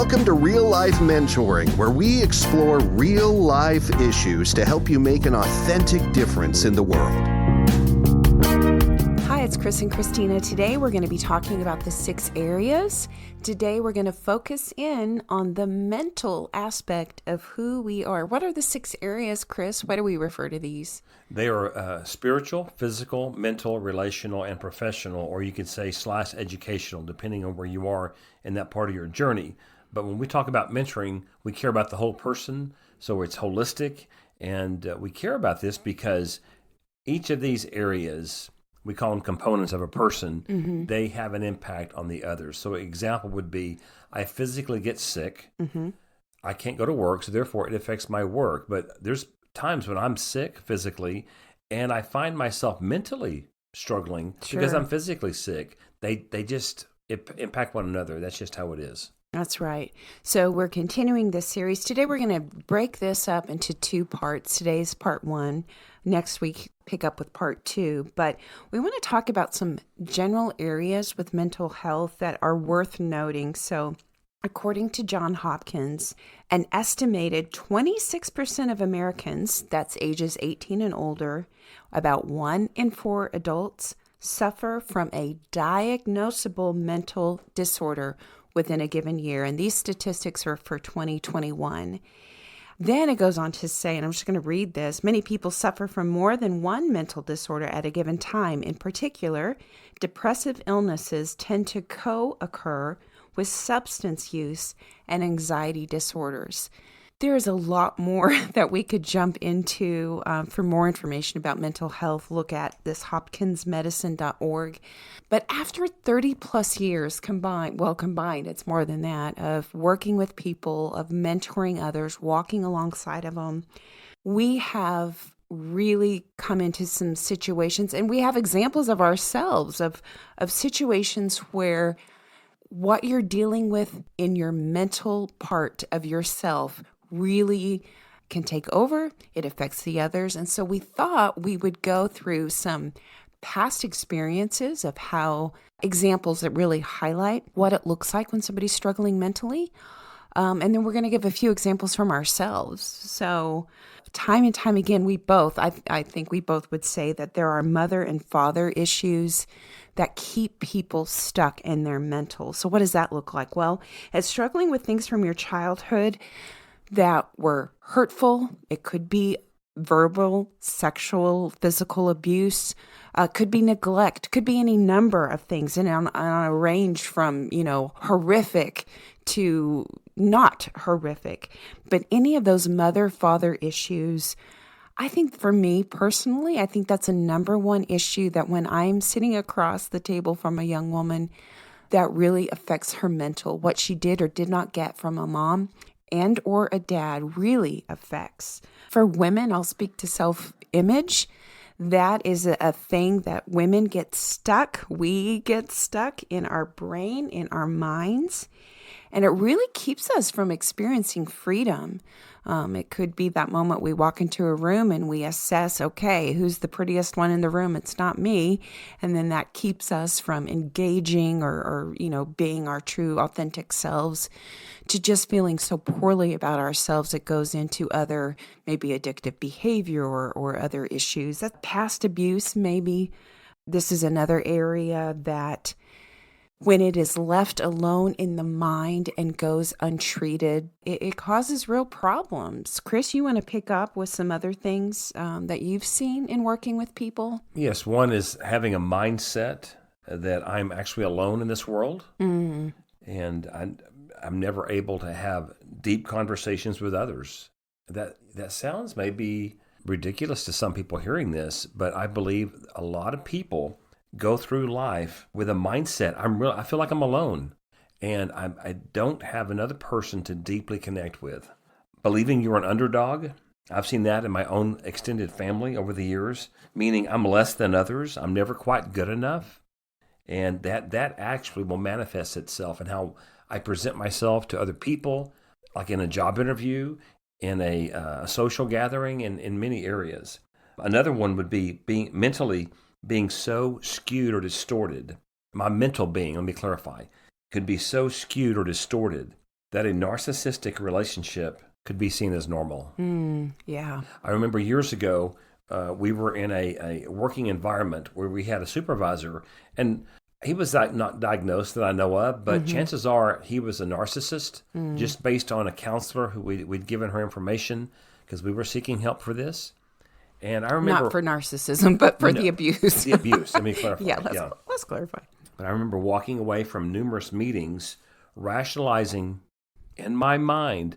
Welcome to Real Life Mentoring, where we explore real life issues to help you make an authentic difference in the world. Hi, it's Chris and Christina. Today we're going to be talking about the 6 areas. Today we're going to focus in on the mental aspect of who we are. What are the 6 areas, Chris? Why do we refer to these? They are spiritual, physical, mental, relational, and professional, or you could say / educational, depending on where you are in that part of your journey. But when we talk about mentoring, we care about the whole person, so it's holistic, and we care about this because each of these areas, we call them components of a person, they have an impact on the others. So an example would be, I physically get sick, I can't go to work, so therefore it affects my work. But there's times when I'm sick physically, and I find myself mentally struggling because I'm physically sick. They just impact one another. That's just how it is. That's right. So we're continuing this series. Today we're going to break this up into 2 parts. Today's part 1. Next week, pick up with part 2. But we want to talk about some general areas with mental health that are worth noting. So according to Johns Hopkins, an estimated 26% of Americans, that's ages 18 and older, about 1 in 4 adults, suffer from a diagnosable mental disorder within a given year. And these statistics are for 2021. Then it goes on to say, and I'm just going to read this, many people suffer from more than one mental disorder at a given time. In particular, depressive illnesses tend to co-occur with substance use and anxiety disorders. There is a lot more that we could jump into. For more information about mental health, look at this hopkinsmedicine.org. But after 30 plus years combined, it's more than that, of working with people, of mentoring others, walking alongside of them, we have really come into some situations, and we have examples of ourselves, of situations where what you're dealing with in your mental part of yourself really can take over. It affects the others. And so we thought we would go through some past experiences of how examples that really highlight what it looks like when somebody's struggling mentally. And then we're going to give a few examples from ourselves. So time and time again, I think we both would say that there are mother and father issues that keep people stuck in their mental. So what does that look like? Well, as struggling with things from your childhood that were hurtful, it could be verbal, sexual, physical abuse, could be neglect, could be any number of things, and on a range from, horrific to not horrific. But any of those mother-father issues, I think for me personally, I think that's a number one issue that when I'm sitting across the table from a young woman, that really affects her mental, what she did or did not get from a mom and or a dad really affects. For women, I'll speak to self-image. That is a thing that women get stuck. We get stuck in our brain, in our minds. And it really keeps us from experiencing freedom. It could be that moment we walk into a room and we assess, okay, who's the prettiest one in the room? It's not me. And then that keeps us from engaging or being our true, authentic selves, to just feeling so poorly about ourselves. It goes into other, maybe addictive behavior or other issues. That past abuse, maybe. This is another area that when it is left alone in the mind and goes untreated, it causes real problems. Chris, you want to pick up with some other things that you've seen in working with people? Yes, one is having a mindset that I'm actually alone in this world, and I'm never able to have deep conversations with others. That sounds maybe ridiculous to some people hearing this, but I believe a lot of people go through life with a mindset, I feel like I'm alone, and I don't have another person to deeply connect with. Believing you're an underdog, I've seen that in my own extended family over the years, meaning I'm less than others, I'm never quite good enough, and that actually will manifest itself in how I present myself to other people, like in a job interview, in a social gathering, in many areas. Another one would be being so skewed or distorted. My mental being, let me clarify, could be so skewed or distorted that a narcissistic relationship could be seen as normal. Yeah. I remember years ago, we were in a working environment where we had a supervisor, and he was not diagnosed that I know of, but chances are he was a narcissist, just based on a counselor who we'd given her information because we were seeking help for this. And I remember... Not for narcissism, but for the abuse. The abuse. Let me clarify. Yeah, let's clarify. But I remember walking away from numerous meetings, rationalizing in my mind,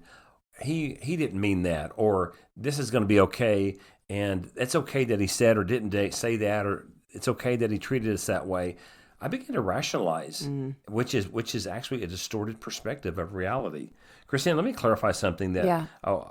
he didn't mean that, or this is going to be okay, and it's okay that he said or didn't say that, or it's okay that he treated us that way. I began to rationalize, which is actually a distorted perspective of reality. Christina, let me clarify something that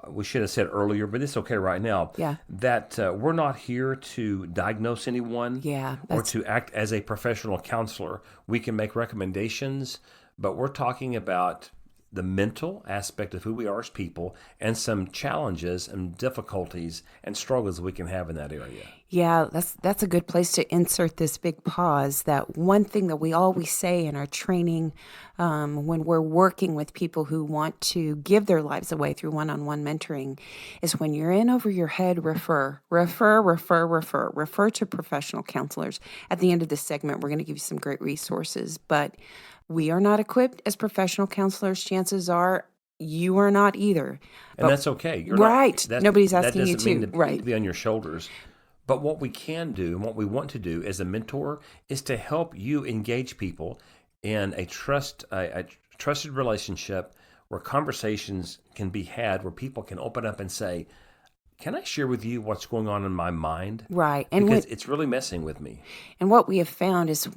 we should have said earlier, but it's okay right now. Yeah. That we're not here to diagnose anyone or to act as a professional counselor. We can make recommendations, but we're talking about the mental aspect of who we are as people and some challenges and difficulties and struggles we can have in that area. Yeah, that's a good place to insert this big pause. That one thing that we always say in our training when we're working with people who want to give their lives away through one-on-one mentoring is when you're in over your head, refer to professional counselors. At the end of this segment, we're going to give you some great resources, but we are not equipped as professional counselors. Chances are you are not either. And that's okay. You're right. Not, Nobody's asking you to. That doesn't mean to be on your shoulders. But what we can do and what we want to do as a mentor is to help you engage people in a trusted relationship where conversations can be had, where people can open up and say, can I share with you what's going on in my mind? Right. And because it's really messing with me. And what we have found is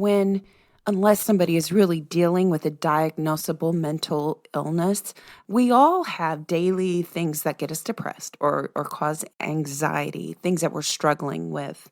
unless somebody is really dealing with a diagnosable mental illness, we all have daily things that get us depressed or cause anxiety, things that we're struggling with.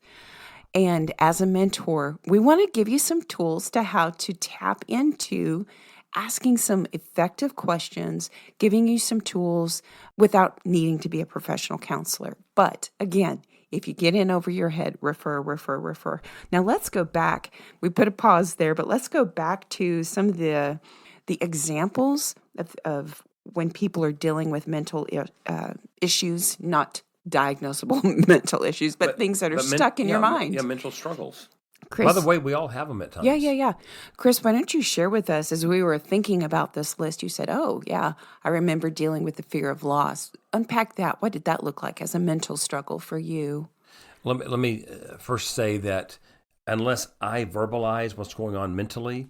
And as a mentor, we want to give you some tools to how to tap into asking some effective questions, giving you some tools without needing to be a professional counselor. But again, if you get in over your head, refer. Now let's go back. We put a pause there, but let's go back to some of the examples of when people are dealing with mental issues, not diagnosable mental issues, but things that are stuck in your mind. Yeah, mental struggles. Chris, by the way, we all have them at times. Yeah. Chris, why don't you share with us, as we were thinking about this list, you said, oh, yeah, I remember dealing with the fear of loss. Unpack that. What did that look like as a mental struggle for you? Let me first say that unless I verbalize what's going on mentally,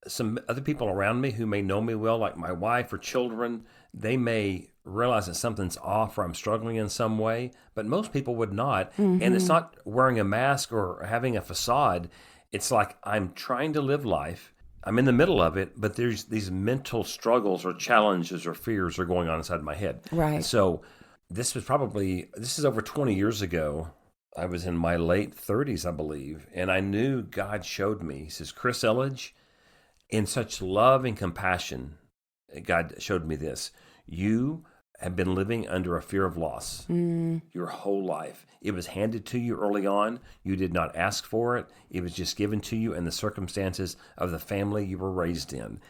some other people around me who may know me well, like my wife or children, they may realize that something's off or I'm struggling in some way, but most people would not. Mm-hmm. And it's not wearing a mask or having a facade. It's like I'm trying to live life. I'm in the middle of it, but there's these mental struggles or challenges or fears are going on inside my head. Right. So this is over 20 years ago. I was in my late 30s, I believe, and I knew God showed me. He says, Chris Elledge, in such love and compassion, God showed me this. You have been living under a fear of loss your whole life. It was handed to you early on. You did not ask for it. It was just given to you in the circumstances of the family you were raised in.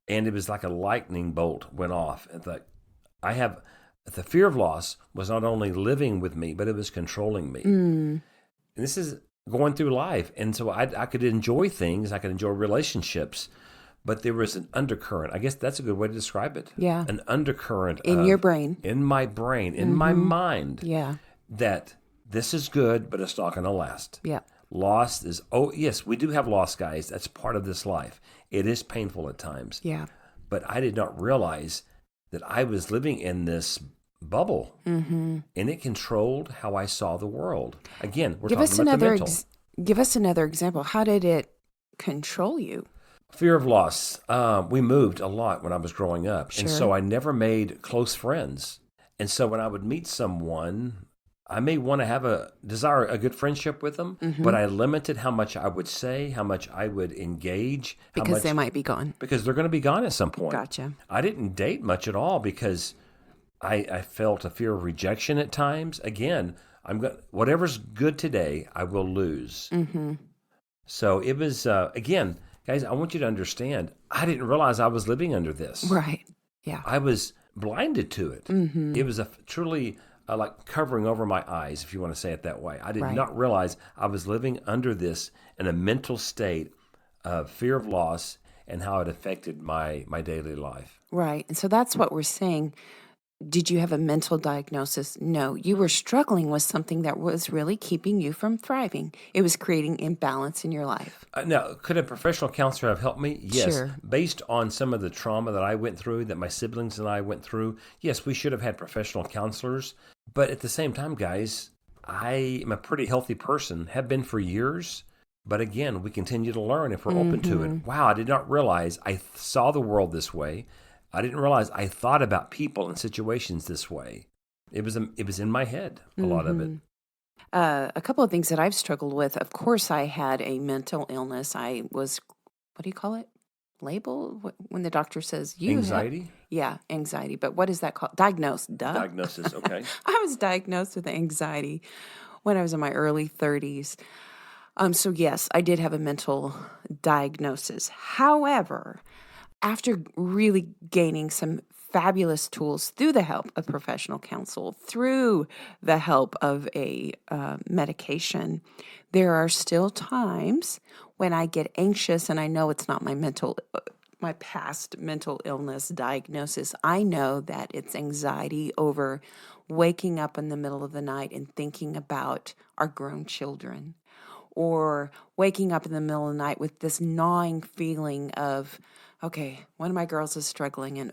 And it was like a lightning bolt went off. The fear of loss was not only living with me, but it was controlling me. And this is going through life. And so I could enjoy things. I could enjoy relationships. But there was an undercurrent. I guess that's a good way to describe it. Yeah. An undercurrent. In your brain. In my brain. In my mind. Yeah. That this is good, but it's not going to last. Yeah. Loss is, yes, we do have loss, guys. That's part of this life. It is painful at times. Yeah. But I did not realize that I was living in this bubble. And it controlled how I saw the world. Again, we're talking about the mental. Give us another example. How did it control you? Fear of loss. We moved a lot when I was growing up. Sure. And so I never made close friends. And so when I would meet someone, I may want to desire a good friendship with them, but I limited how much I would say, how much I would engage. Because they might be gone. Because they're going to be gone at some point. Gotcha. I didn't date much at all because I felt a fear of rejection at times. Again, whatever's good today, I will lose. So it was, again, guys, I want you to understand, I didn't realize I was living under this. Right. Yeah. I was blinded to it. Mm-hmm. It was truly like covering over my eyes, if you want to say it that way. I did Right. not realize I was living under this in a mental state of fear of loss and how it affected my daily life. Right. And so that's what we're saying. Did you have a mental diagnosis? No, you were struggling with something that was really keeping you from thriving. It was creating imbalance in your life. Now, could a professional counselor have helped me? Yes. Sure. Based on some of the trauma that I went through, that my siblings and I went through, yes, we should have had professional counselors. But at the same time, guys, I am a pretty healthy person, have been for years. But again, we continue to learn if we're open to it. Wow, I did not realize I saw the world this way. I didn't realize I thought about people and situations this way. It was in my head, a lot of it. A couple of things that I've struggled with. Of course, I had a mental illness. I was, what do you call it? Labeled? When the doctor says you Anxiety? Yeah, anxiety. But what is that called? Diagnosed. Duh. Diagnosis, okay. I was diagnosed with anxiety when I was in my early 30s. So yes, I did have a mental diagnosis. However, after really gaining some fabulous tools through the help of professional counsel, through the help of a medication, there are still times when I get anxious and I know it's not my past mental illness diagnosis. I know that it's anxiety over waking up in the middle of the night and thinking about our grown children, or waking up in the middle of the night with this gnawing feeling of, okay, one of my girls is struggling and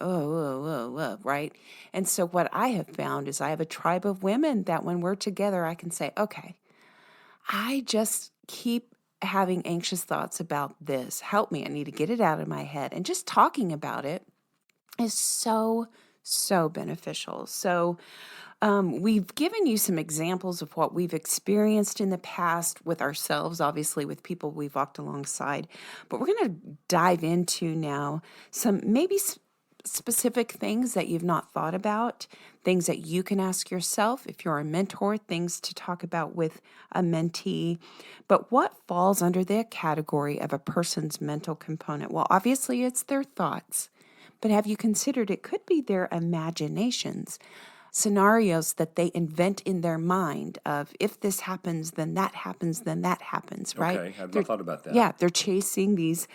right? And so what I have found is I have a tribe of women that when we're together, I can say, okay, I just keep having anxious thoughts about this. Help me. I need to get it out of my head. And just talking about it is so, so beneficial. So we've given you some examples of what we've experienced in the past with ourselves, obviously with people we've walked alongside, but we're going to dive into now some maybe specific things that you've not thought about, things that you can ask yourself if you're a mentor, things to talk about with a mentee. But what falls under the category of a person's mental component? Well, obviously it's their thoughts, but have you considered it could be their imaginations? Scenarios that they invent in their mind of, if this happens, then that happens, then that happens, right? Okay, I've not thought about that. Yeah, they're chasing these,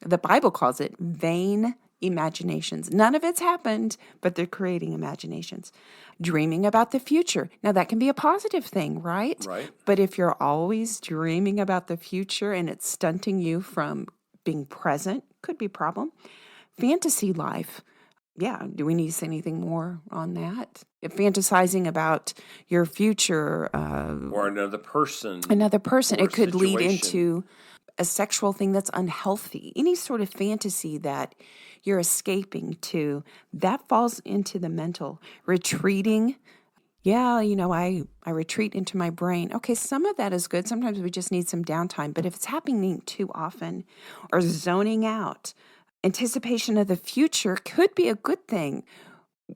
the Bible calls it vain imaginations. None of it's happened, but they're creating imaginations. Dreaming about the future. Now, that can be a positive thing, right? Right. But if you're always dreaming about the future and it's stunting you from being present, could be a problem. Fantasy life. Yeah, do we need to say anything more on that? If fantasizing about your future, Or another person. it could lead situation. into a sexual thing that's unhealthy. Any sort of fantasy that you're escaping to, that falls into the mental. Retreating. Yeah, I retreat into my brain. Okay, some of that is good. Sometimes we just need some downtime. But if it's happening too often, or zoning out, anticipation of the future could be a good thing.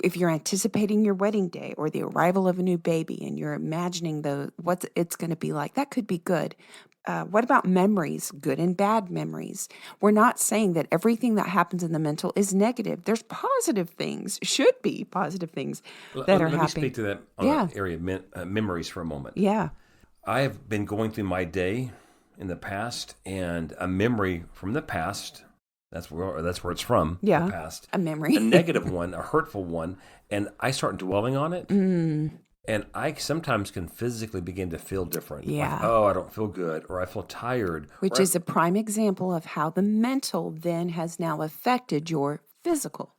If you're anticipating your wedding day or the arrival of a new baby and you're imagining what it's going to be like, that could be good. What about memories, good and bad memories? We're not saying that everything that happens in the mental is negative. There's positive things, should be positive things that are happening. Let me speak to that on the area of memories for a moment. Yeah. I have been going through my day in the past, and a memory from the past, that's where it's from, the past. A memory. A negative one, a hurtful one, and I start dwelling on it. And I sometimes can physically begin to feel different. Yeah. Like, oh, I don't feel good, or I feel tired. Which is a prime example of how the mental then has now affected your physical.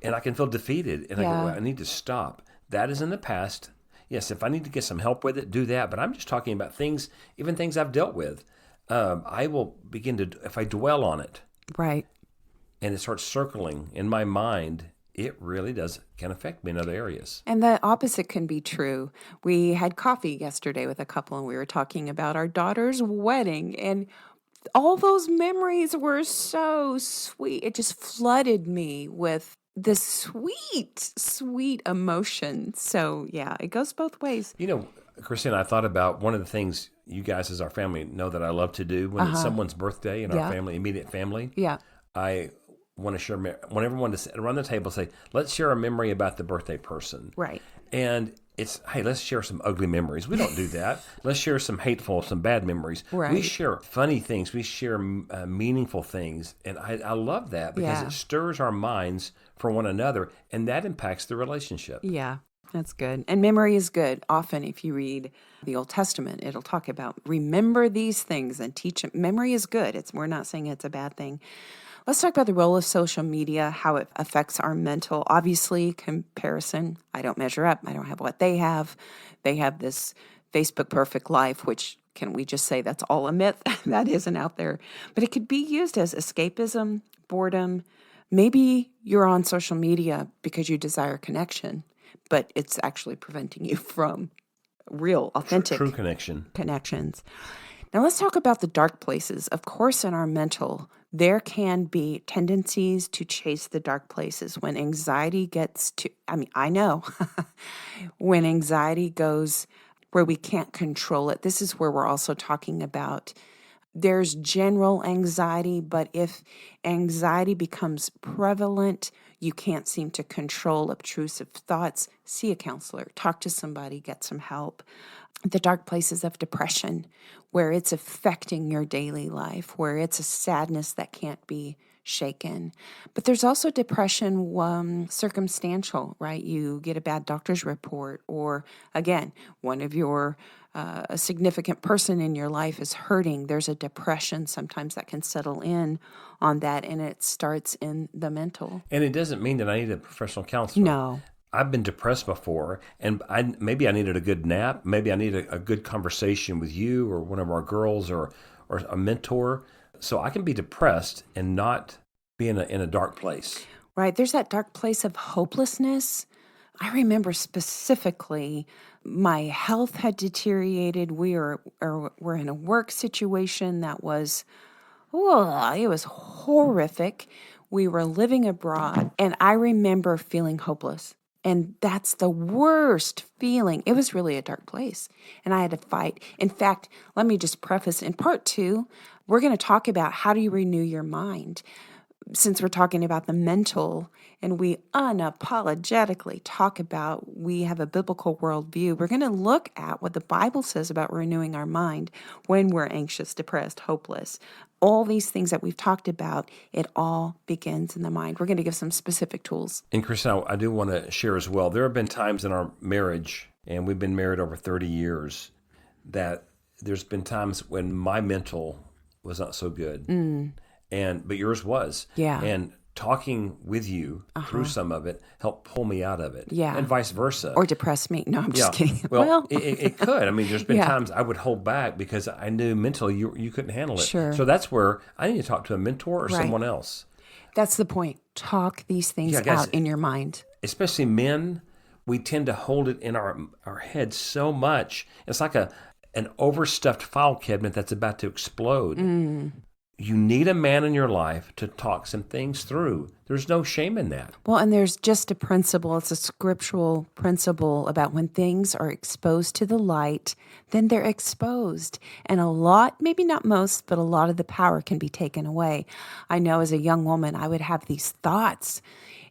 And I can feel defeated. And I go, well, I need to stop. That is in the past. Yes, if I need to get some help with it, do that. But I'm just talking about things, even things I've dealt with. I will begin to, if I dwell on it. Right. And it starts circling in my mind, it really can affect me in other areas. And the opposite can be true. We had coffee yesterday with a couple and we were talking about our daughter's wedding, and all those memories were so sweet. It just flooded me with this sweet, sweet emotion. So yeah, it goes both ways. Christina, I thought about one of the things you guys as our family know that I love to do when it's someone's birthday in our family, immediate family. Yeah. I want to share, want everyone to sit around the table say, let's share a memory about the birthday person. Right. And it's, hey, let's share some ugly memories. We don't do that. Let's share some hateful, some bad memories. Right. We share funny things. We share meaningful things. And I love that because it stirs our minds for one another, and that impacts the relationship. Yeah, that's good. And memory is good. Often if you read the Old Testament, it'll talk about remember these things and teach them. Memory is good. We're not saying it's a bad thing. Let's talk about the role of social media, how it affects our mental. Obviously, comparison. I don't measure up. I don't have what they have. They have this Facebook perfect life, which can we just say that's all a myth? That isn't out there. But it could be used as escapism, boredom. Maybe you're on social media because you desire connection, but it's actually preventing you from real, authentic true connections. Now let's talk about the dark places. Of course, in our mental, there can be tendencies to chase the dark places when anxiety gets to, I know, when anxiety goes where we can't control it. This is where we're also talking about there's general anxiety, but if anxiety becomes prevalent, you can't seem to control obtrusive thoughts, see a counselor, talk to somebody, get some help. The dark places of depression, where it's affecting your daily life, where it's a sadness that can't be shaken. But there's also depression circumstantial, right? You get a bad doctor's report, or again, one of your a significant person in your life is hurting. There's a depression sometimes that can settle in on that, and it starts in the mental. And it doesn't mean that I need a professional counselor. No. I've been depressed before, and maybe I needed a good nap. Maybe I need a good conversation with you or one of our girls or a mentor. So I can be depressed and not be in a dark place. Right. There's that dark place of hopelessness. I remember specifically my health had deteriorated. We're in a work situation that was, it was horrific. We were living abroad, and I remember feeling hopeless. And that's the worst feeling. It was really a dark place, and I had to fight. In fact, let me just preface, in part 2, we're going to talk about how do you renew your mind. Since we're talking about the mental, and we unapologetically talk about we have a biblical worldview, we're going to look at what the Bible says about renewing our mind when we're anxious, depressed, hopeless. All these things that we've talked about, it all begins in the mind. We're going to give some specific tools. And Christina, I do want to share as well, there have been times in our marriage, and we've been married over 30 years, that there's been times when my mental was not so good. But yours was. Yeah. And talking with you through some of it helped pull me out of it. Yeah. And vice versa. Or depress me. No, I'm just kidding. Well, it could. I mean, there's been times I would hold back because I knew mentally you couldn't handle it. Sure. So that's where I need to talk to a mentor or someone else. That's the point. Talk these things guys, out in your mind. Especially men, we tend to hold it in our head so much. It's like an overstuffed file cabinet that's about to explode. You need a man in your life to talk some things through. There's no shame in that. Well, and there's just a principle. It's a scriptural principle about when things are exposed to the light, then they're exposed. And a lot, maybe not most, but a lot of the power can be taken away. I know as a young woman, I would have these thoughts,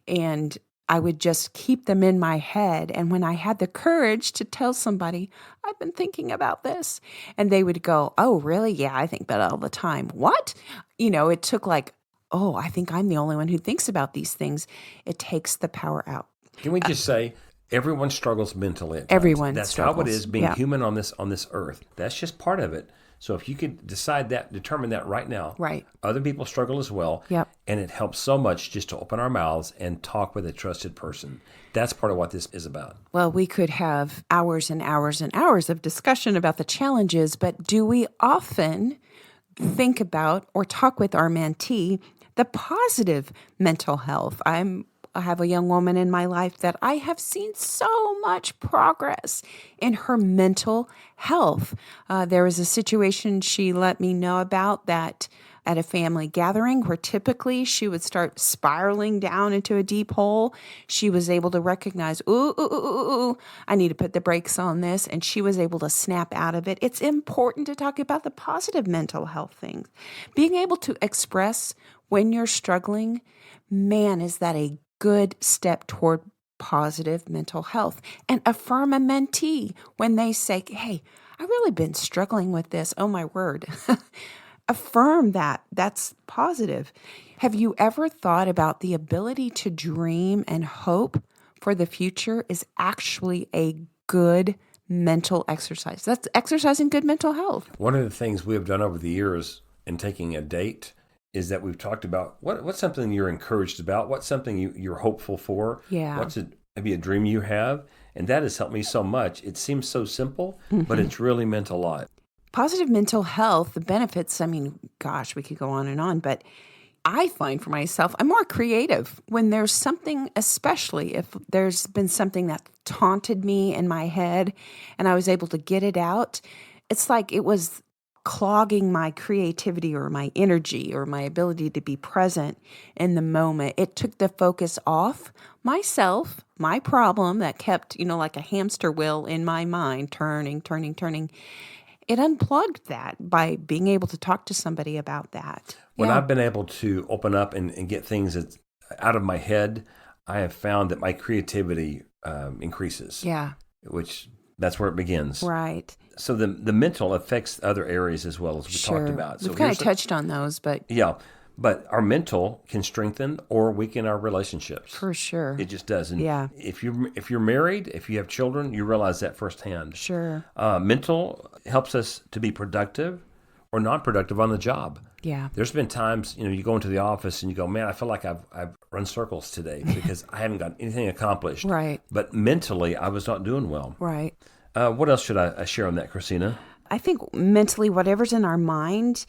and I would just keep them in my head. And when I had the courage to tell somebody, I've been thinking about this, and they would go, oh, really? Yeah, I think that all the time. What? It took I think I'm the only one who thinks about these things. It takes the power out. Can we just say everyone struggles mentally at times. Everyone That's struggles. how it is being human on this earth. That's just part of it. So if you could determine that right now. Right. Other people struggle as well. Yep. And it helps so much just to open our mouths and talk with a trusted person. That's part of what this is about. Well, we could have hours and hours and hours of discussion about the challenges, but do we often think about or talk with our mentee the positive mental health? I have a young woman in my life that I have seen so much progress in her mental health. There was a situation she let me know about that at a family gathering where typically she would start spiraling down into a deep hole. She was able to recognize, ooh, I need to put the brakes on this. And she was able to snap out of it. It's important to talk about the positive mental health things. Being able to express when you're struggling, man, is that a good step toward positive mental health. And affirm a mentee when they say, hey, I've really been struggling with this. Oh, my word. Affirm that. That's positive. Have you ever thought about the ability to dream and hope for the future is actually a good mental exercise? That's exercising good mental health. One of the things we have done over the years in taking a date is that we've talked about what's something you're encouraged about, what's something you're hopeful for, what's maybe a dream you have. And that has helped me so much. It seems so simple, but it's really meant a lot. Positive mental health, the benefits, I mean, gosh, we could go on and on, but I find for myself, I'm more creative when there's something, especially if there's been something that taunted me in my head and I was able to get it out. It's like it was clogging my creativity or my energy or my ability to be present in the moment. It took the focus off myself, my problem that kept, like a hamster wheel in my mind, turning. It unplugged that by being able to talk to somebody about that. When I've been able to open up and get things out of my head, I have found that my creativity increases. Yeah. Which that's where it begins. Right. So the mental affects other areas as well, as we talked about. So we've kind of touched on those, but... Yeah. But our mental can strengthen or weaken our relationships. For sure. It just does. And if you're married, if you have children, you realize that firsthand. Sure. Mental helps us to be productive or non-productive on the job. Yeah. There's been times, you go into the office and you go, man, I feel like I've run circles today because I haven't got anything accomplished. Right. But mentally, I was not doing well. Right. What else should I share on that, Christina? I think mentally, whatever's in our mind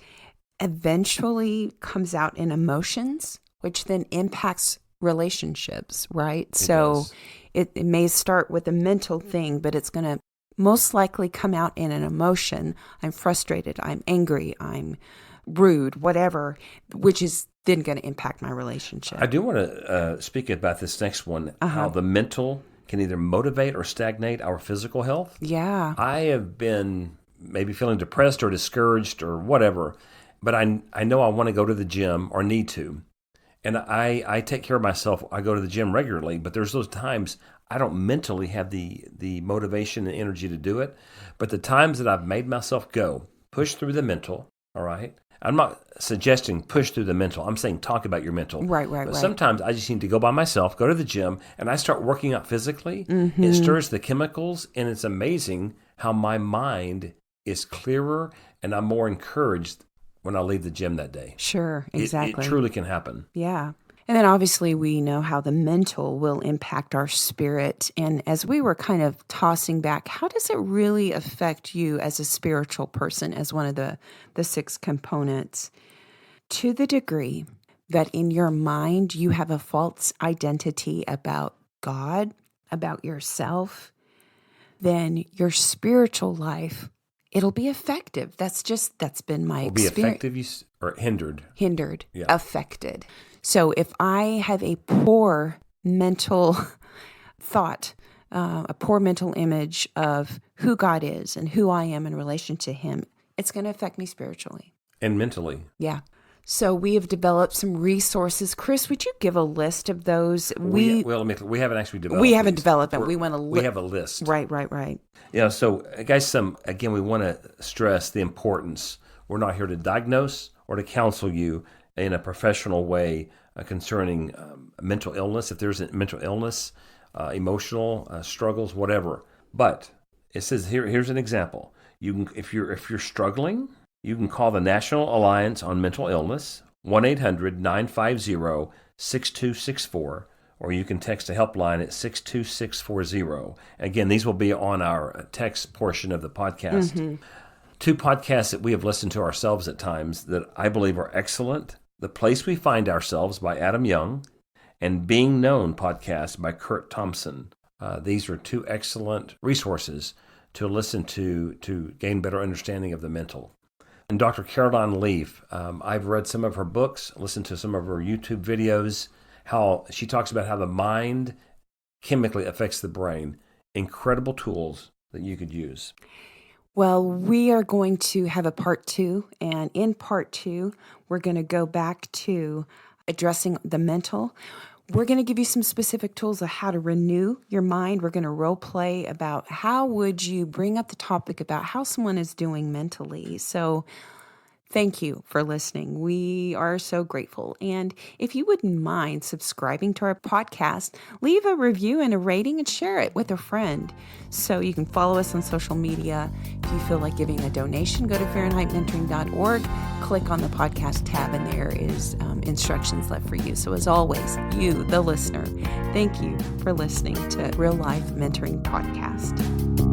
eventually comes out in emotions, which then impacts relationships, right? So it may start with a mental thing, but it's going to most likely come out in an emotion. I'm frustrated, I'm angry, I'm rude, whatever, which is then going to impact my relationship. I do want to speak about this next one, how the mental can either motivate or stagnate our physical health. Yeah. I have been maybe feeling depressed or discouraged or whatever, but I know I want to go to the gym or need to. And I take care of myself. I go to the gym regularly, but there's those times I don't mentally have the motivation and energy to do it. But the times that I've made myself go, push through the mental, all right? I'm not suggesting push through the mental. I'm saying talk about your mental. Right. Sometimes I just need to go by myself, go to the gym, and I start working out physically. It stirs the chemicals, and it's amazing how my mind is clearer and I'm more encouraged when I leave the gym that day. Sure, exactly. It truly can happen. Yeah. And then obviously we know how the mental will impact our spirit. And as we were kind of tossing back, how does it really affect you as a spiritual person, as one of the 6 components? To the degree that in your mind you have a false identity about God, about yourself, then your spiritual life, it'll be effective. That's been my experience. Will be effective or hindered? Hindered, yeah. Affected. So if I have a poor mental thought, a poor mental image of who God is and who I am in relation to Him, it's going to affect me spiritually. And mentally. Yeah. So we have developed some resources. Chris, would you give a list of those? We haven't actually developed. We haven't developed them. We have a list. Right. Yeah. So, guys, again, we want to stress the importance. We're not here to diagnose or to counsel you in a professional way concerning mental illness. If there's a mental illness, emotional struggles, whatever. But it says here's an example. You can, if you're struggling, you can call the National Alliance on Mental Illness, 1-800-950-6264, or you can text a helpline at 62640. Again, these will be on our text portion of the podcast. Mm-hmm. 2 podcasts that we have listened to ourselves at times that I believe are excellent. The Place We Find Ourselves by Adam Young and Being Known podcast by Curt Thompson. These are 2 excellent resources to listen to gain better understanding of the mental. And Dr. Caroline Leaf, I've read some of her books, listened to some of her YouTube videos, how she talks about how the mind chemically affects the brain. Incredible tools that you could use. Well, we are going to have a part 2, and in part 2, we're going to go back to addressing the mental. We're going to give you some specific tools of how to renew your mind. We're going to role play about how would you bring up the topic about how someone is doing mentally. So thank you for listening. We are so grateful. And if you wouldn't mind subscribing to our podcast, leave a review and a rating and share it with a friend. So you can follow us on social media. If you feel like giving a donation, go to FahrenheitMentoring.org, click on the podcast tab, and there is instructions left for you. So as always, you, the listener, thank you for listening to Real Life Mentoring Podcast.